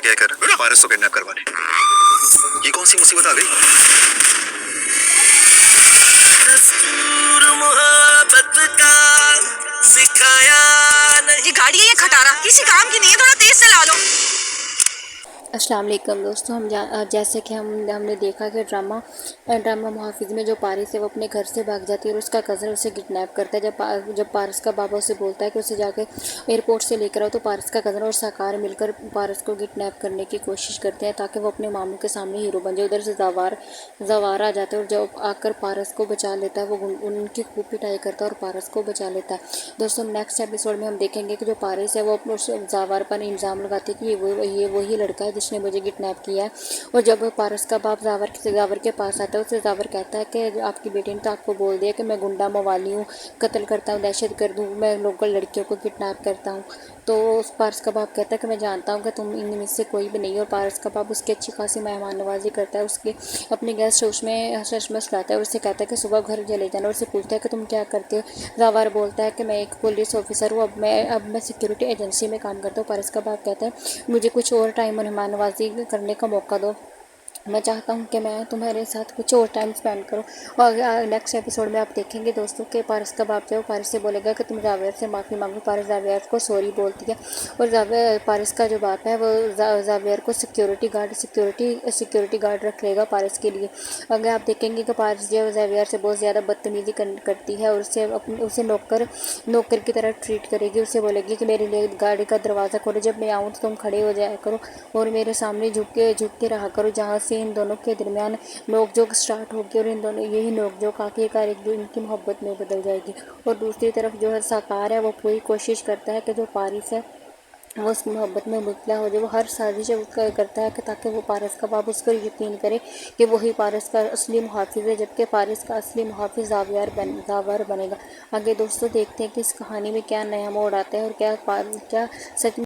क्या कर पारस को किडनैप करवाने। ये कौन सी मुसीबत आ गई? मोहब्बत का सिखाया नहीं। ये गाड़ी है ये खटारा किसी काम की नहीं है, थोड़ा तेज चला लो। अस्सलाम वालेकुम दोस्तों, जैसे कि हमने देखा कि ड्रामा मुहाफिज में जो पारिस है वो अपने घर से भाग जाती है और उसका कज़न उसे किडनैप करता है। जब पारिस का बाबा उसे बोलता है कि उसे जाके एयरपोर्ट से लेकर आओ, तो पारिस का कज़न और साकार मिलकर पारिस को किडनैप करने की कोशिश करते हैं ताकि वो अपने मामू के सामने हीरो बन जाए। उधर से जवार आ जाता है और जब आकर पारस को बचा लेता है, वो उनकी खूब पिटाई करता है और पारस को बचा लेता है। दोस्तों नेक्स्ट एपिसोड में हम देखेंगे कि जो पारिस है वो अपने जवार पर इल्ज़ाम लगाती है कि ये वही लड़का है जिसने मुझे किडनैप किया है। और जब पारस का बाप जावर के पास आता है, उससे जावर कहता है कि आपकी बेटी ने तो आपको बोल दिया कि मैं गुंडा मवाली हूँ, कत्ल करता हूँ, दहशत गर्द हूँ, मैं लोकल लड़कियों को किडनैप करता हूँ। तो उस पारस का बाप कहता है कि मैं जानता हूँ कि तुम इनमें से कोई भी नहीं हो। और पारस का बाप उसकी अच्छी खासी मेहमान नवाजी करता है, उसके अपने गेस्ट हाउस में हशमश लाता है और उससे कहता है कि सुबह घर चले जाना। और उससे पूछता है कि तुम क्या करते हो। जावर बोलता है कि मैं एक पुलिस ऑफिसर हूँ, अब मैं सिक्योरिटी एजेंसी में काम करता हूँ। पारस का बाप कहता है मुझे कुछ और टाइम मेहमान नवाजी करने का मौका दो, मैं चाहता हूँ कि मैं तुम्हारे साथ कुछ और टाइम स्पेंड करूँ। और नेक्स्ट एपिसोड में आप देखेंगे दोस्तों कि पारस का बाप जो पारस से बोलेगा कि तुम जावेद से माफ़ी मांगो। पारस जावेद को सॉरी बोलती है और पारस का जो बाप है वो जावेद को सिक्योरिटी गार्ड रख लेगा पारस के लिए। अगर आप देखेंगे कि पारस जो जावेद से बहुत ज़्यादा बदतमीज़ी करती है और उसे नौकर की तरह ट्रीट करेगी। उसे बोलेगी कि मेरे लिए गाड़ी का दरवाज़ा खोलो, जब मैं आऊँ तो तुम खड़े हो जाया करो और मेरे सामने झुक के रहा करो। जहाँ से इन दोनों के दरमियान नोकझोंक स्टार्ट होगी और इन दोनों यही नोकझोंक आखिरकार एक दिन इनकी मोहब्बत में बदल जाएगी। और दूसरी तरफ जो है साकार है वो पूरी कोशिश करता है कि जो पारिस है वो उस मोहब्बत में मुबतला हो जाए। वो हर साजिश करता है कि ताकि वो पारस का बाप उस पर यकीन करे कि वही पारस का असली मुहाफिज है, जबकि पारस का असली मुहाफिज जावर बनेगा। आगे दोस्तों देखते हैं कि इस कहानी में क्या नया मोड़ आता है और क्या सच